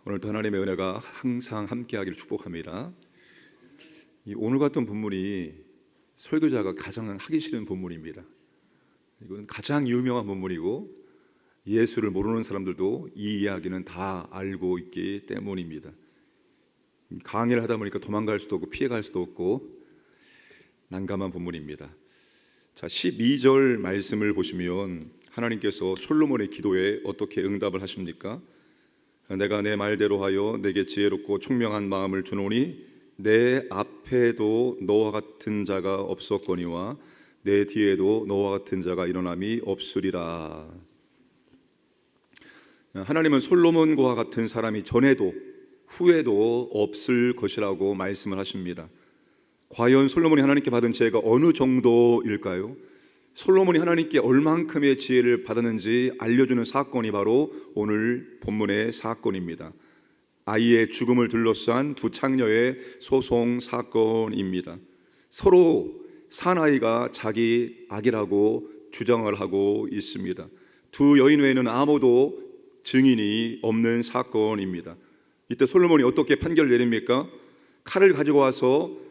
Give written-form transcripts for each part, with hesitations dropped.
오늘도 하나님의 은혜가 항상 함께하기를 축복합니다. 오늘 같은 본문이 설교자가 가장 하기 싫은 본문입니다. 이건 가장 유명한 본문이고 예수를 모르는 사람들도 이 이야기는 다 알고 있기 때문입니다. 강의를 하다 보니까 도망갈 수도 없고 피해갈 수도 없고 난감한 본문입니다. 자, 12절 말씀을 보시면 하나님께서 솔로몬의 기도에 어떻게 응답을 하십니까? 내가 내 말대로 하여 내게 지혜롭고 총명한 마음을 주노니 내 앞에도 너와 같은 자가 없었거니와 내 뒤에도 너와 같은 자가 일어남이 없으리라. 하나님은 솔로몬과 같은 사람이 전에도 후에도 없을 것이라고 말씀을 하십니다. 과연 솔로몬이 하나님께 받은 지혜가 어느 정도일까요? 솔로몬이 하나님께 얼만큼의 지혜를 받았는지 알려주는 사건이 바로 오늘 본문의 사건입니다. 아이의 죽음을 둘러싼 두 창녀의 소송 사건입니다. 서로 사나이가 자기 아기라고 주장을 하고 있습니다. 두 여인 외에는 아무도 증인이 없는 사건입니다. 이때 솔로몬이 어떻게 판결을 내립니까? 칼을 가지고 와서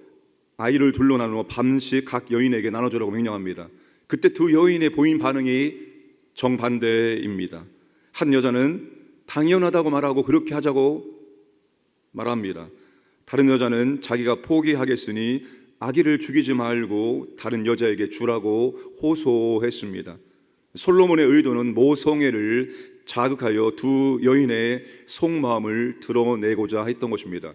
아이를 둘러 나누어 밤씩 각 여인에게 나눠주라고 명령합니다. 그때 두 여인의 보인 반응이 정반대입니다. 한 여자는 당연하다고 말하고 그렇게 하자고 말합니다. 다른 여자는 자기가 포기하겠으니 아기를 죽이지 말고 다른 여자에게 주라고 호소했습니다. 솔로몬의 의도는 모성애를 자극하여 두 여인의 속마음을 드러내고자 했던 것입니다.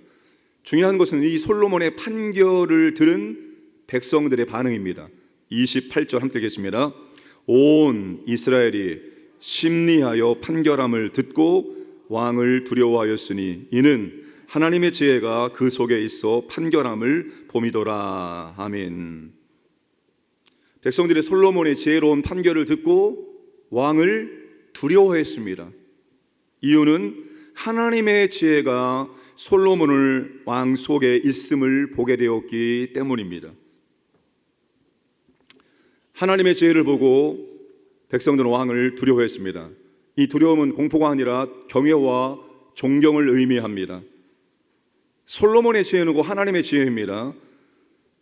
중요한 것은 이 솔로몬의 판결을 들은 백성들의 반응입니다. 28절 함께 읽겠습니다. 온 이스라엘이 심리하여 판결함을 듣고 왕을 두려워하였으니 이는 하나님의 지혜가 그 속에 있어 판결함을 봄이더라. 아멘. 백성들이 솔로몬의 지혜로운 판결을 듣고 왕을 두려워했습니다. 이유는 하나님의 지혜가 솔로몬을 왕 속에 있음을 보게 되었기 때문입니다. 하나님의 지혜를 보고 백성들은 왕을 두려워했습니다. 이 두려움은 공포가 아니라 경외와 존경을 의미합니다. 솔로몬의 지혜는 하나님의 지혜입니다.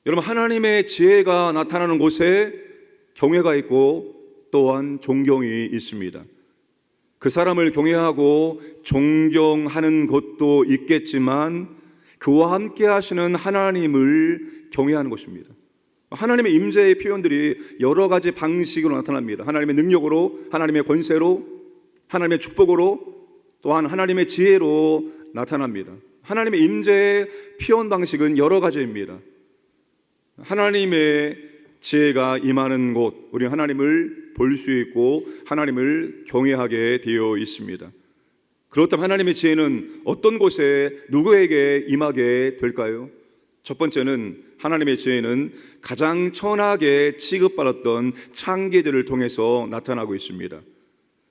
여러분, 하나님의 지혜가 나타나는 곳에 경외가 있고 또한 존경이 있습니다. 그 사람을 경외하고 존경하는 것도 있겠지만 그와 함께 하시는 하나님을 경외하는 것입니다. 하나님의 임재의 표현들이 여러 가지 방식으로 나타납니다. 하나님의 능력으로, 하나님의 권세로, 하나님의 축복으로, 또한 하나님의 지혜로 나타납니다. 하나님의 임재의 표현 방식은 여러 가지입니다. 하나님의 지혜가 임하는 곳, 우리는 하나님을 볼 수 있고 하나님을 경외하게 되어 있습니다. 그렇다면 하나님의 지혜는 어떤 곳에 누구에게 임하게 될까요? 첫 번째는 하나님의 지혜는 가장 천하게 취급받았던 창기들을 통해서 나타나고 있습니다.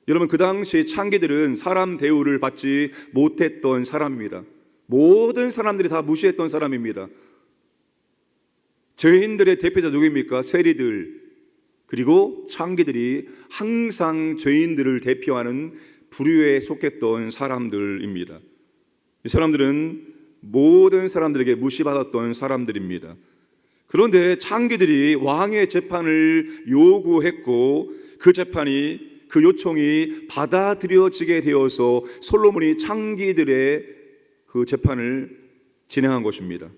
여러분, 그 당시 창기들은 사람 대우를 받지 못했던 사람입니다. 모든 사람들이 다 무시했던 사람입니다. 죄인들의 대표자 누구입니까? 세리들, 그리고 창기들이 항상 죄인들을 대표하는 부류에 속했던 사람들입니다. 이 사람들은 모든 사람들에게 무시받았던 사람들입니다. 그런데 창기들이 왕의 재판을 요구했고 그 재판이, 그 요청이 받아들여지게 되어서 솔로몬이 창기들의 그 재판을 진행한 것입니다.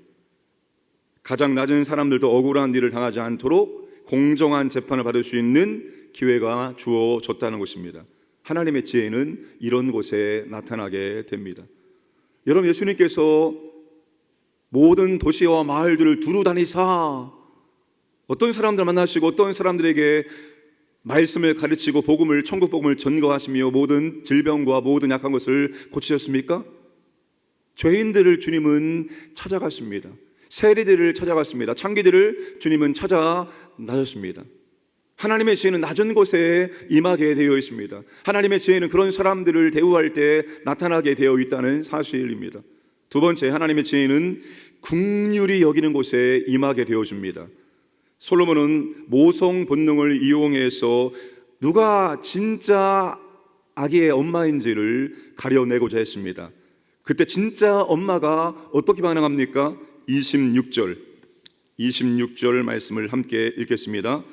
가장 낮은 사람들도 억울한 일을 당하지 않도록 공정한 재판을 받을 수 있는 기회가 주어졌다는 것입니다. 하나님의 지혜는 이런 곳에 나타나게 됩니다. 여러분, 예수님께서 모든 도시와 마을들을 두루 다니사 어떤 사람들 만나시고 어떤 사람들에게 말씀을 가르치고 복음을, 천국 복음을 전거하시며 모든 질병과 모든 약한 것을 고치셨습니까? 죄인들을 주님은 찾아갔습니다. 세리들을 찾아갔습니다. 창기들을 주님은 찾아 나셨습니다. 하나님의 지혜는 낮은 곳에 임하게 되어 있습니다. 하나님의 지혜는 그런 사람들을 대우할 때 나타나게 되어 있다는 사실입니다. 두 번째, 하나님의 지혜는 긍휼히 여기는 곳에 임하게 되어집니다. 솔로몬은 모성 본능을 이용해서 누가 진짜 아기의 엄마인지를 가려내고자 했습니다. 그때 진짜 엄마가 어떻게 반응합니까? 26절 말씀을 함께 읽겠습니다.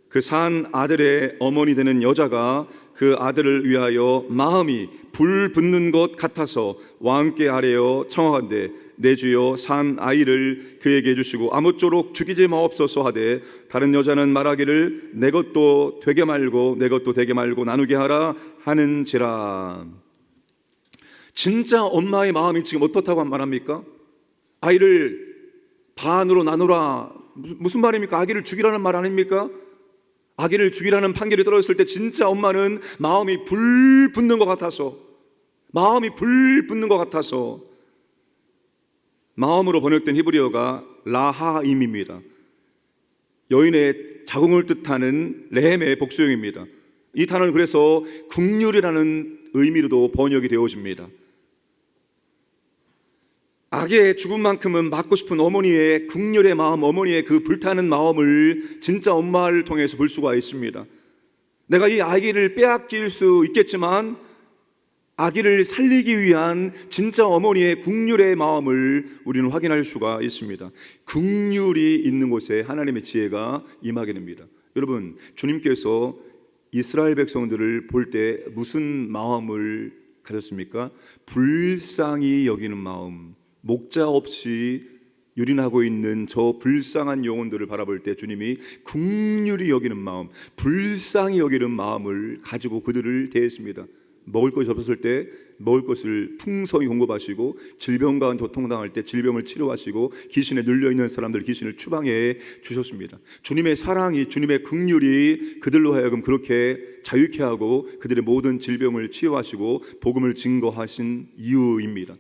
그 산 아들의 어머니 되는 여자가 그 아들을 위하여 마음이 불 붙는 것 같아서 왕께 아뢰어 청하건대 내 주여 산 아이를 그에게 주시고 아무쪼록 죽이지 마옵소서 하되 다른 여자는 말하기를 내 것도 되게 말고 내 것도 되게 말고 나누게 하라 하는지라. 진짜 엄마의 마음이 지금 어떻다고 말합니까? 아이를 반으로 나누라. 무슨 말입니까? 아기를 죽이라는 말 아닙니까? 아기를 죽이라는 판결이 떨어졌을 때 진짜 엄마는 마음이 불 붙는 것 같아서, 마음으로 번역된 히브리어가 라하임입니다. 여인의 자궁을 뜻하는 레헴의 복수형입니다. 이 단어는 그래서 국률이라는 의미로도 번역이 되어집니다. 아기의 죽음만큼은 막고 싶은 어머니의 국률의 마음, 어머니의 그 불타는 마음을 진짜 엄마를 통해서 볼 수가 있습니다. 내가 이 아기를 빼앗길 수 있겠지만 아기를 살리기 위한 진짜 어머니의 국률의 마음을 우리는 확인할 수가 있습니다. 국률이 있는 곳에 하나님의 지혜가 임하게 됩니다. 여러분, 주님께서 이스라엘 백성들을 볼 때 무슨 마음을 가졌습니까? 불쌍히 여기는 마음, 목자 없이 유린하고 있는 저 불쌍한 영혼들을 바라볼 때 주님이 긍휼히 여기는 마음, 불쌍히 여기는 마음을 가지고 그들을 대했습니다. 먹을 것이 없었을 때 먹을 것을 풍성히 공급하시고, 질병과 고통당할 때 질병을 치료하시고, 귀신에 눌려있는 사람들 귀신을 추방해 주셨습니다. 주님의 사랑이, 주님의 긍휼이 그들로 하여금 그렇게 자유케 하고 그들의 모든 질병을 치유하시고 복음을 증거하신 이유입니다.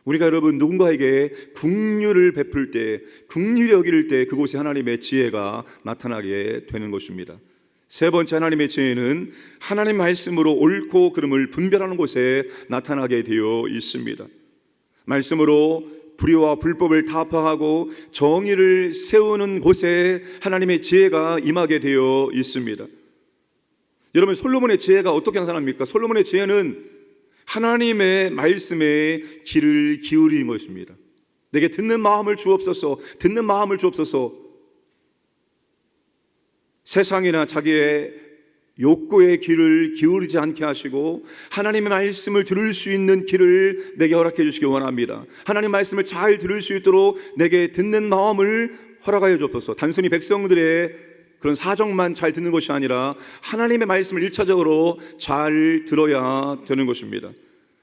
우리가 여러분 누군가에게 긍휼을 베풀 때, 긍휼히 여길 때 그곳에 하나님의 지혜가 나타나게 되는 것입니다. 세 번째 하나님의 지혜는 하나님 말씀으로 옳고 그름을 분별하는 곳에 나타나게 되어 있습니다. 말씀으로 불의와 불법을 타파하고 정의를 세우는 곳에 하나님의 지혜가 임하게 되어 있습니다. 여러분, 솔로몬의 지혜가 어떻게 나타납니까? 솔로몬의 지혜는 하나님의 말씀에 귀를 기울이는 것입니다. 내게 듣는 마음을 주옵소서, 듣는 마음을 주옵소서. 세상이나 자기의 욕구의 귀를 기울이지 않게 하시고 하나님의 말씀을 들을 수 있는 귀를 내게 허락해 주시기 원합니다. 하나님 말씀을 잘 들을 수 있도록 내게 듣는 마음을 허락하여 주옵소서. 단순히 백성들의 그런 사정만 잘 듣는 것이 아니라 하나님의 말씀을 1차적으로 잘 들어야 되는 것입니다.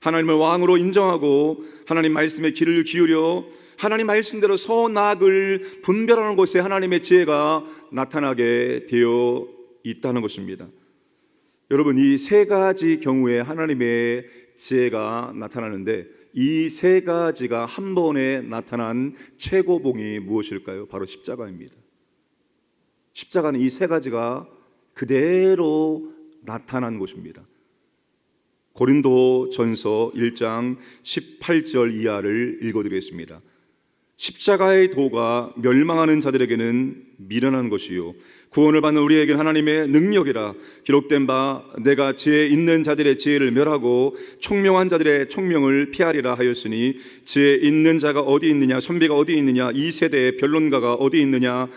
하나님을 왕으로 인정하고 하나님 말씀에 귀를 기울여 하나님 말씀대로 선악을 분별하는 곳에 하나님의 지혜가 나타나게 되어 있다는 것입니다. 여러분, 이 세 가지 경우에 하나님의 지혜가 나타나는데 이 세 가지가 한 번에 나타난 최고봉이 무엇일까요? 바로 십자가입니다. 십자가는 이 세 가지가 그대로 나타난 것입니다. 고린도전서 1장 18절 이하를 읽어드리겠습니다. 십자가의 도가 멸망하는 자들에게는 미련한 것이요 구원을 받는 우리에게는 하나님의 능력이라. 기록된 바 내가 지혜 있는 자들의 지혜를 멸하고 총명한 자들의 총명을 피하리라 하였으니 지혜 있는 자가 어디 있느냐, 선비가 어디 있느냐, 이 세대의 변론가가 어디 있느냐.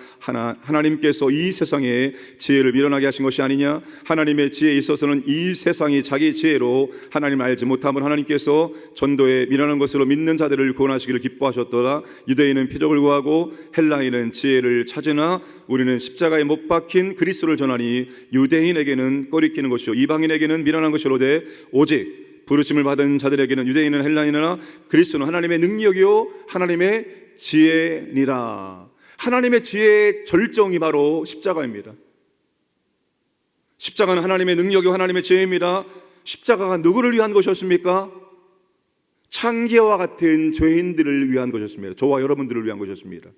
하나님께서 이 세상에 지혜를 미련하게 하신 것이 아니냐. 하나님의 지혜에 있어서는 이 세상이 자기 지혜로 하나님을 알지 못함을 하나님께서 전도에 미련한 것으로 믿는 자들을 구원하시기를 기뻐하셨더라. 유대인은 표적을 구하고 헬라인은 지혜를 찾으나 우리는 십자가에 못 박힌 그리스도를 전하니 유대인에게는 꺼리끼는 것이요 이방인에게는 미련한 것이로되 오직 부르심을 받은 자들에게는 유대인은 헬라인이나 그리스도는 하나님의 능력이요 하나님의 지혜니라. 하나님의 지혜의 절정이 바로 십자가입니다. 십자가는 하나님의 능력이요 하나님의 지혜입니다. 십자가가 누구를 위한 것이었습니까? 창기와 같은 죄인들을 위한 것이었습니다. 저와 여러분들을 위한 것이었습니다.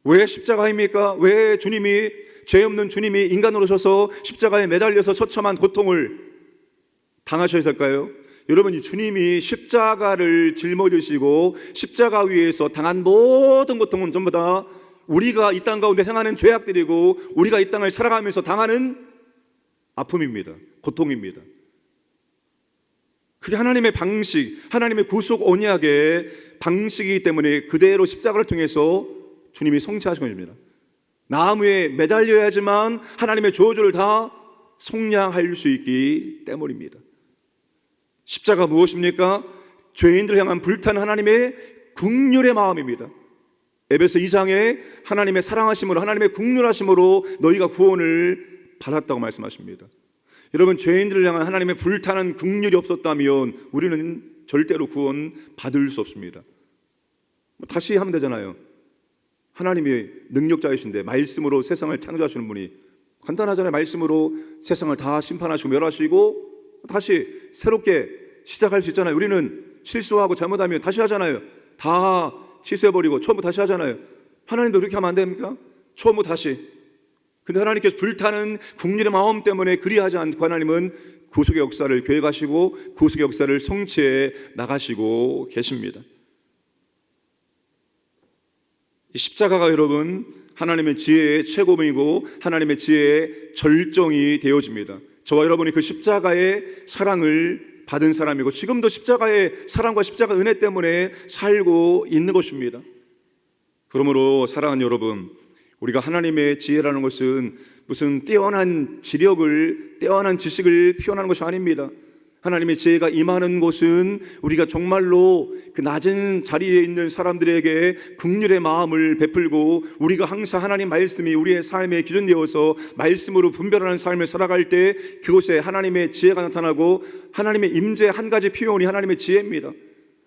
왜 십자가입니까? 왜 주님이, 죄 없는 주님이 인간으로 오셔서 십자가에 매달려서 처참한 고통을 당하셔야 할까요? 여러분, 이 주님이 십자가를 짊어지시고 십자가 위에서 당한 모든 고통은 전부 다 우리가 이 땅 가운데 행하는 죄악들이고 우리가 이 땅을 살아가면서 당하는 아픔입니다. 고통입니다. 그게 하나님의 방식, 하나님의 구속 언약의 방식이기 때문에 그대로 십자가를 통해서 주님이 성취하신 것입니다. 나무에 매달려야 하지만 하나님의 저주를 다 속량할 수 있기 때문입니다. 십자가 무엇입니까? 죄인들을 향한 불타는 하나님의 긍휼의 마음입니다. 에베소 2장에 하나님의 사랑하심으로, 하나님의 긍휼하심으로 너희가 구원을 받았다고 말씀하십니다. 여러분, 죄인들을 향한 하나님의 불타는 긍휼이 없었다면 우리는 절대로 구원 받을 수 없습니다. 다시 하면 되잖아요. 하나님이 능력자이신데 말씀으로 세상을 창조하시는 분이 간단하잖아요. 말씀으로 세상을 다 심판하시고 멸하시고 다시 새롭게 시작할 수 있잖아요. 우리는 실수하고 잘못하면 다시 하잖아요. 다 취소해버리고 처음부터 다시 하잖아요. 하나님도 그렇게 하면 안 됩니까? 처음부터 다시. 근데 하나님께서 불타는 긍휼의 마음 때문에 그리하지 않고 하나님은 구속의 역사를 계획하시고 구속의 역사를 성취해 나가시고 계십니다. 이 십자가가 여러분 하나님의 지혜의 최고봉이고 하나님의 지혜의 절정이 되어집니다. 저와 여러분이 그 십자가의 사랑을 받은 사람이고 지금도 십자가의 사랑과 십자가 은혜 때문에 살고 있는 것입니다. 그러므로 사랑하는 여러분, 우리가 하나님의 지혜라는 것은 무슨 뛰어난 지력을, 뛰어난 지식을 표현하는 것이 아닙니다. 하나님의 지혜가 임하는 곳은 우리가 정말로 그 낮은 자리에 있는 사람들에게 긍휼의 마음을 베풀고 우리가 항상 하나님 말씀이 우리의 삶의 기준 되어서 말씀으로 분별하는 삶을 살아갈 때 그곳에 하나님의 지혜가 나타나고 하나님의 임재의 한 가지 표현이 하나님의 지혜입니다.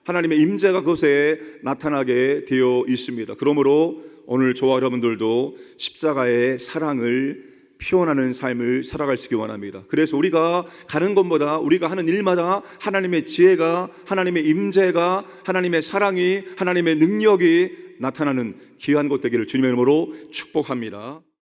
하나님의 임재가 그곳에 나타나게 되어 있습니다. 그러므로 오늘 저와 여러분들도 십자가의 사랑을 표현하는 삶을 살아갈 수 있기 원합니다. 그래서 우리가 가는 것보다 우리가 하는 일마다 하나님의 지혜가, 하나님의 임재가, 하나님의 사랑이, 하나님의 능력이 나타나는 귀한 것 되기를 주님의 이름으로 축복합니다.